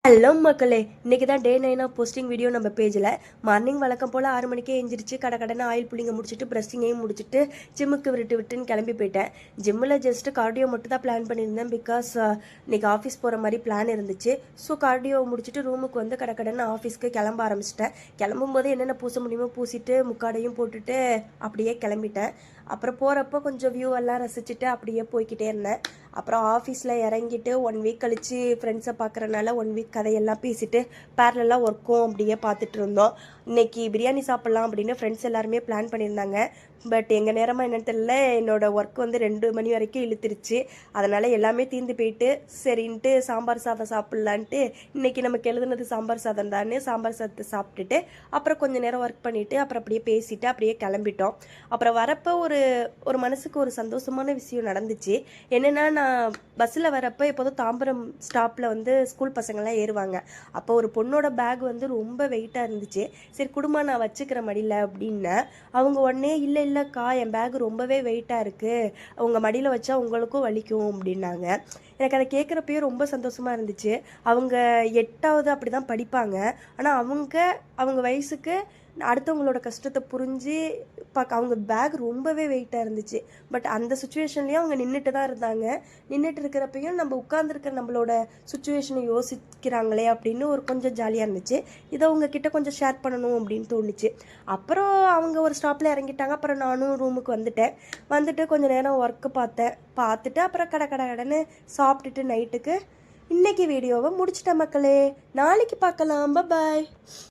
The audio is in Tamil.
ஹலோ மக்களே, இன்னைக்கு தான் டே 9 போஸ்டிங் வீடியோ நம்ம பேஜில். மார்னிங் வழக்கம் போல் 6 மணிக்கே எந்திரிச்சு கடை ஆயில் புள்ளிங்க முடிச்சுட்டு ப்ரெஸ்ஸிங்கையும் முடிச்சுட்டு ஜிம்முக்கு விட்டுன்னு கிளம்பி போயிட்டேன். ஜிம்மில் ஜஸ்ட்டு கார்டியோ மட்டும் தான் பிளான் பண்ணியிருந்தேன். பிகாஸ் இன்னைக்கு ஆஃபீஸ் போகிற மாதிரி பிளான் இருந்துச்சு. ஸோ கார்டியோ முடிச்சுட்டு ரூமுக்கு வந்து கடை ஆஃபீஸ்க்கு கிளம்ப ஆரம்பிச்சிட்டேன். கிளம்பும் போது என்னென்ன பூச முடியுமோ பூசிட்டு முக்காடையும் போட்டுட்டு அப்படியே கிளம்பிட்டேன். அப்புறம் போகிறப்போ கொஞ்சம் வியூ எல்லாம் ரசிச்சுட்டு அப்படியே போய்கிட்டே இருந்தேன். அப்புறம் ஆஃபீஸில் இறங்கிட்டு 1 வீக் கழித்து ஃப்ரெண்ட்ஸை பார்க்குறனால 1 வீக் கதையெல்லாம் பேசிட்டு பேரலெல்லாம் ஒர்க்கும் அப்படியே பார்த்துட்டு இருந்தோம். இன்றைக்கி பிரியாணி சாப்பிட்லாம் அப்படின்னு ஃப்ரெண்ட்ஸ் எல்லாருமே பிளான் பண்ணியிருந்தாங்க. பட் எங்கள் நேரமாக என்னென்னு தெரியல, என்னோடய ஒர்க் வந்து 2 மணி வரைக்கும் இழுத்துருச்சு. அதனால் எல்லாமே தீர்ந்து போயிட்டு சரின்ட்டு சாம்பார் சாதம் சாப்பிட்லான்ட்டு இன்றைக்கி நமக்கு எழுதுனது சாம்பார் சாதம் தானே, சாம்பார் சாதத்தை சாப்பிட்டுட்டு அப்புறம் கொஞ்சம் நேரம் ஒர்க் பண்ணிவிட்டு அப்புறம் அப்படியே பேசிவிட்டு அப்படியே கிளம்பிட்டோம். அப்புறம் வரப்போ ஒரு மனசுக்கு ஒரு சந்தோஷமான விஷயம் நடந்துச்சு. என்னென்னா, நான் பஸ்ஸில் வரப்போ எப்போதும் தாம்பரம் ஸ்டாப்பில் வந்து ஸ்கூல் பசங்கள்லாம் ஏறுவாங்க. அப்போ ஒரு பொண்ணோட பேக் வந்து ரொம்ப வெயிட்டாக இருந்துச்சு. சரி குடும்பம் நான் வச்சுக்கிற மடியில் அப்படின்னேன். அவங்க உடனே இல்லைக்கா, என் பேக் ரொம்பவே வெயிட்டாக இருக்குது, அவங்க மடியில் வச்சா உங்களுக்கும் வலிக்கும் அப்படின்னாங்க. எனக்கு அதை கேட்குறப்பயே ரொம்ப சந்தோஷமாக இருந்துச்சு. அவங்க 8வது அப்படி தான் படிப்பாங்க. ஆனால் அவங்க வயசுக்கு அடுத்தவங்களோட கஷ்டத்தை புரிஞ்சு அவங்க பேக் ரொம்பவே வெயிட்டாக இருந்துச்சு. பட் அந்த சுச்சுவேஷன்லேயும் அவங்க நின்றுட்டு தான் இருந்தாங்க. நின்றுட்டு இருக்கிறப்பையும் நம்ம உட்கார்ந்துருக்கிற நம்மளோட சுச்சுவேஷனை யோசிக்கிறாங்களே அப்படின்னு ஒரு கொஞ்சம் ஜாலியாக இருந்துச்சு. இதை உங்ககிட்ட கொஞ்சம் ஷேர் பண்ணணும் அப்படின்னு தோணுச்சு. அப்புறம் அவங்க ஒரு ஸ்டாப்பில் இறங்கிட்டாங்க. அப்புறம் நானும் ரூமுக்கு வந்துட்டு கொஞ்சம் நேரம் ஒர்க்கு பார்த்துட்டு அப்புறம் கடைன்னு சாப்பிட்டுட்டு நைட்டுக்கு இன்னைக்கு வீடியோவை முடிச்சிட்டேன் மக்களே. நாளைக்கு பார்க்கலாம். பாய்.